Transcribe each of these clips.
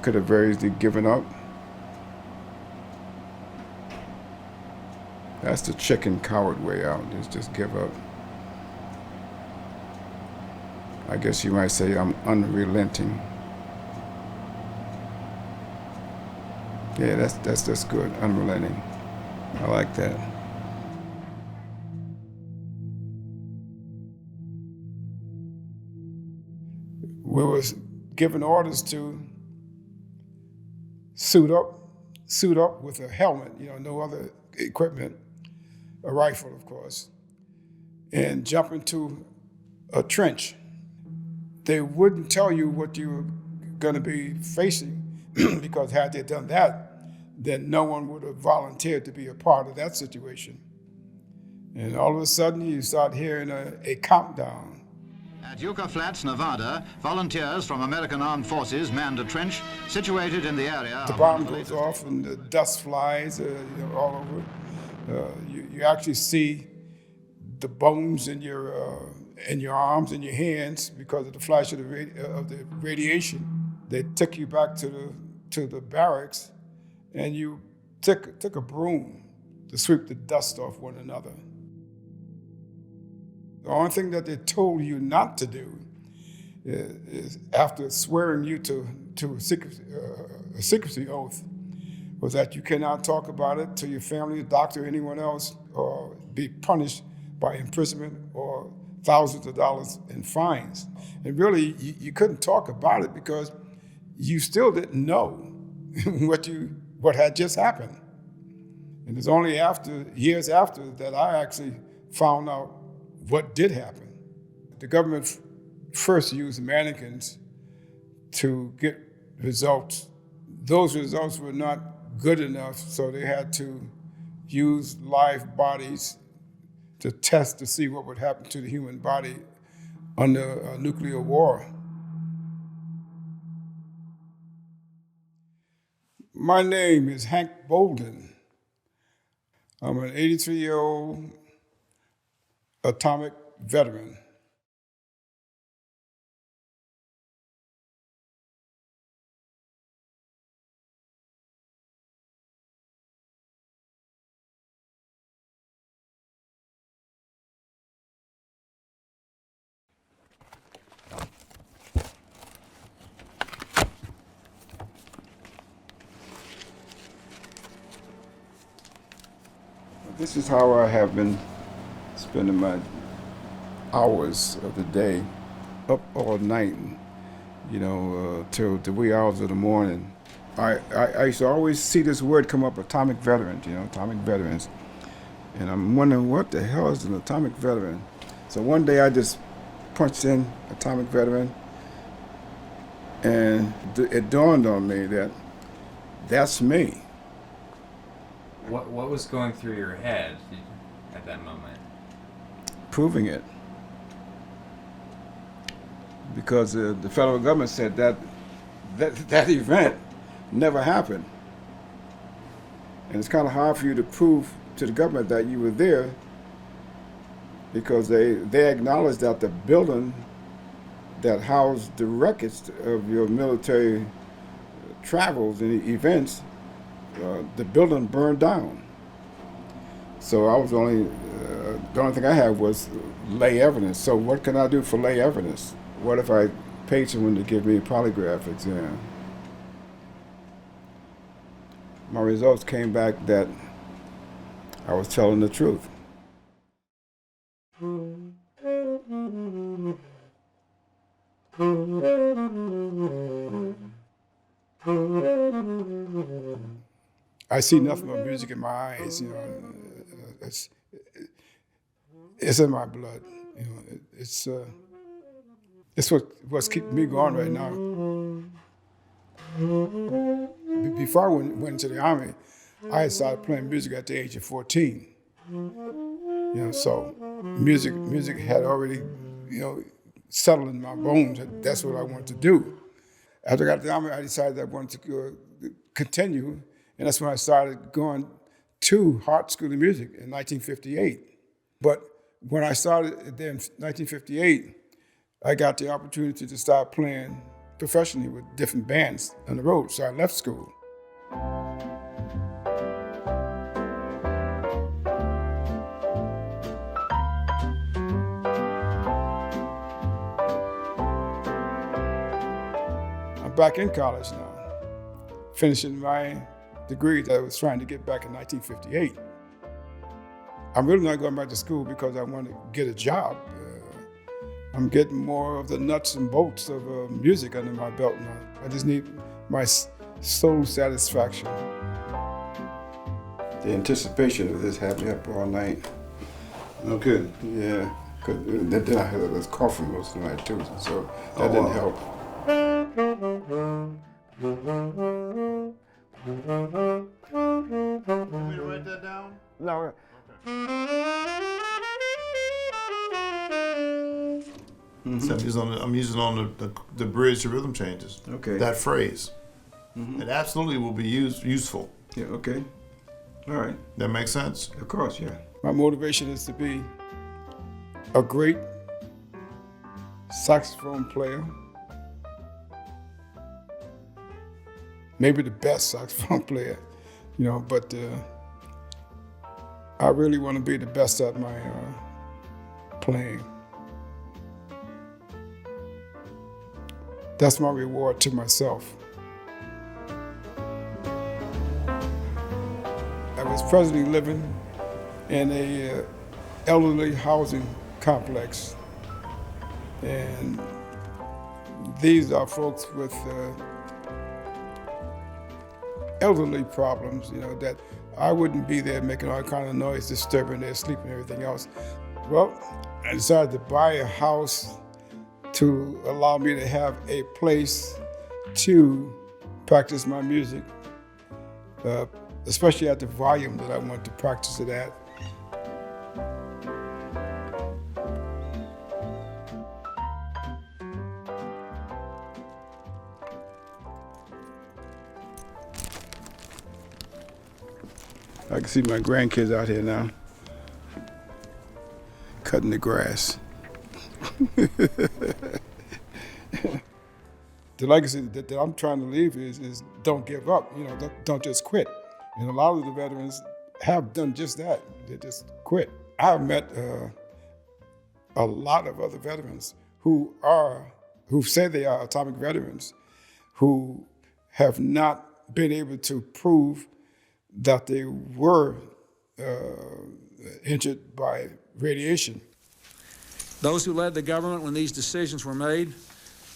could have very easily given up. That's the chicken coward way out, is just give up. I guess you might say I'm unrelenting. Yeah, that's good, unrelenting. I like that. We was given orders to suit up with a helmet, no other equipment, a rifle, of course, and jump into a trench. They wouldn't tell you what you were going to be facing because had they done that, then no one would have volunteered to be a part of that situation. And all of a sudden, you start hearing a countdown. At Yucca Flats, Nevada, volunteers from American Armed Forces manned a trench situated in the area. The bomb goes off and the dust flies all over. You actually see the bones in your arms and your hands because of the flash of the radiation. They took you back to the barracks, and you took a broom to sweep the dust off one another. The only thing that they told you not to do is after swearing you to a secrecy oath, was that you cannot talk about it to your family, doctor, anyone else, or be punished by imprisonment or thousands of dollars in fines. And really, you couldn't talk about it because you still didn't know what had just happened. And it's only years after that I actually found out what did happen. The government first used mannequins to get results. Those results were not good enough, so they had to use live bodies to test to see what would happen to the human body under a nuclear war. My name is Hank Bolden. I'm an 83-year-old atomic veteran. This is how I have been spending my hours of the day, up all night, till the wee hours of the morning. I used to always see this word come up, atomic veterans, atomic veterans. And I'm wondering, what the hell is an atomic veteran? So one day I just punched in atomic veteran, and it dawned on me that that's me. What was going through your head at that moment? Proving it. Because the federal government said that event never happened. And it's kind of hard for you to prove to the government that you were there, because they acknowledged that the building that housed the wreckage of your military travels and events, the building burned down. So I was the only thing I had was lay evidence. So what can I do for lay evidence? What if I paid someone to give me a polygraph exam? My results came back that I was telling the truth. I see nothing but music in my eyes. It's in my blood. It's what's keeping me going right now. Before I went into the Army, I had started playing music at the age of 14. So music had already, settled in my bones. That's what I wanted to do. After I got to the Army, I decided I wanted to continue, and that's when I started going to Hart School of Music in 1958. But when I started there in 1958, I got the opportunity to start playing professionally with different bands on the road, so I left school. I'm back in college now, finishing my degree that I was trying to get back in 1958. I'm really not going back to school because I want to get a job. I'm getting more of the nuts and bolts of music under my belt now. I just need my soul satisfaction. The anticipation of this had me up all night. No kidding. Yeah, because then I had this coughing most of the night too, so that didn't help. Want me to write that down? No. So I'm using on the bridge to rhythm changes. Okay. That phrase. It absolutely will be useful. Yeah, okay. All right. That makes sense? Of course, yeah. My motivation is to be a great saxophone player. Maybe the best saxophone player, but I really want to be the best at my playing. That's my reward to myself. I was presently living in a elderly housing complex, and these are folks with elderly problems, that I wouldn't be there making all kind of noise, disturbing their sleep and everything else. Well, I decided to buy a house to allow me to have a place to practice my music, especially at the volume that I want to practice it at. I can see my grandkids out here now, cutting the grass. The legacy that I'm trying to leave is don't give up. Don't just quit. And a lot of the veterans have done just that. They just quit. I've met a lot of other veterans who say they are atomic veterans, who have not been able to prove that they were injured by radiation. Those who led the government when these decisions were made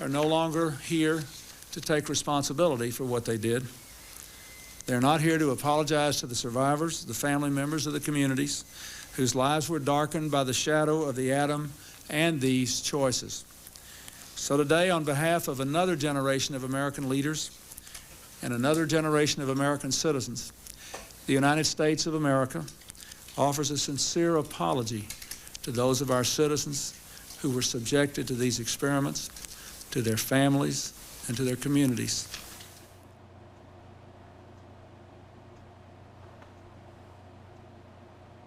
are no longer here to take responsibility for what they did. They're not here to apologize to the survivors, the family members of the communities whose lives were darkened by the shadow of the atom and these choices. So today, on behalf of another generation of American leaders and another generation of American citizens, the United States of America offers a sincere apology to those of our citizens who were subjected to these experiments, to their families, and to their communities.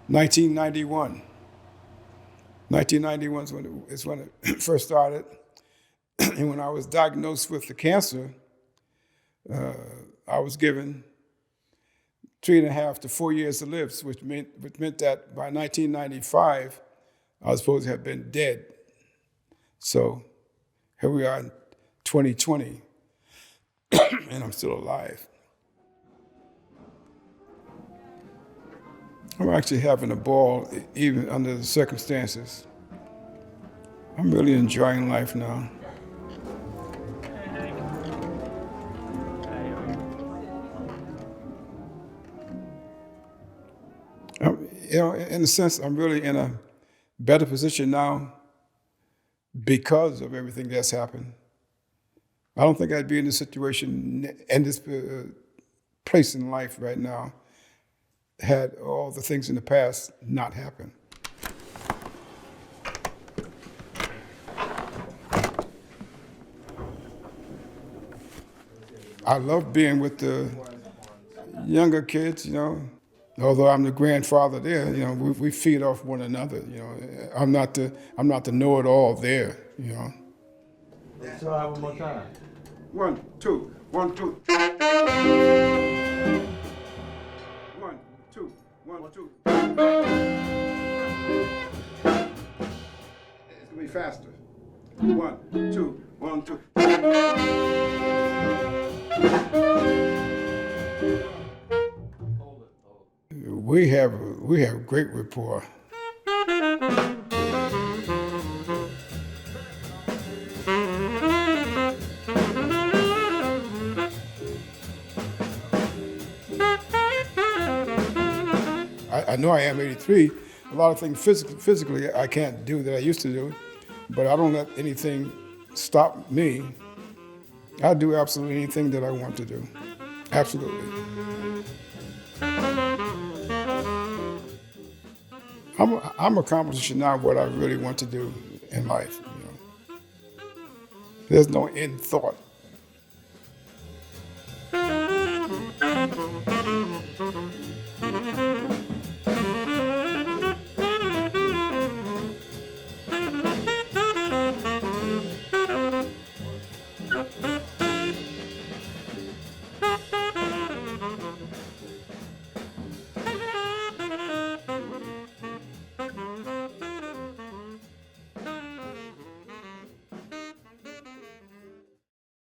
'91 is when it first started. And when I was diagnosed with the cancer, I was given 3.5 to 4 years to live, which meant that by 1995, I was supposed to have been dead. So here we are in 2020, and I'm still alive. I'm actually having a ball, even under the circumstances. I'm really enjoying life now. In a sense, I'm really in a better position now because of everything that's happened. I don't think I'd be in this situation, in this place in life right now, had all the things in the past not happened. I love being with the younger kids, Although I'm the grandfather there, we feed off one another. I'm not the know-it-all there. Let's try one more time. 1, 2, 1, 2. 1, 2, 1, 2. It's gonna be faster. 1, 2, 1, 2. We have great rapport. I know I am 83. A lot of things physically I can't do that I used to do, but I don't let anything stop me. I do absolutely anything that I want to do. Absolutely. I'm accomplishing now what I really want to do in life. You know. There's no end thought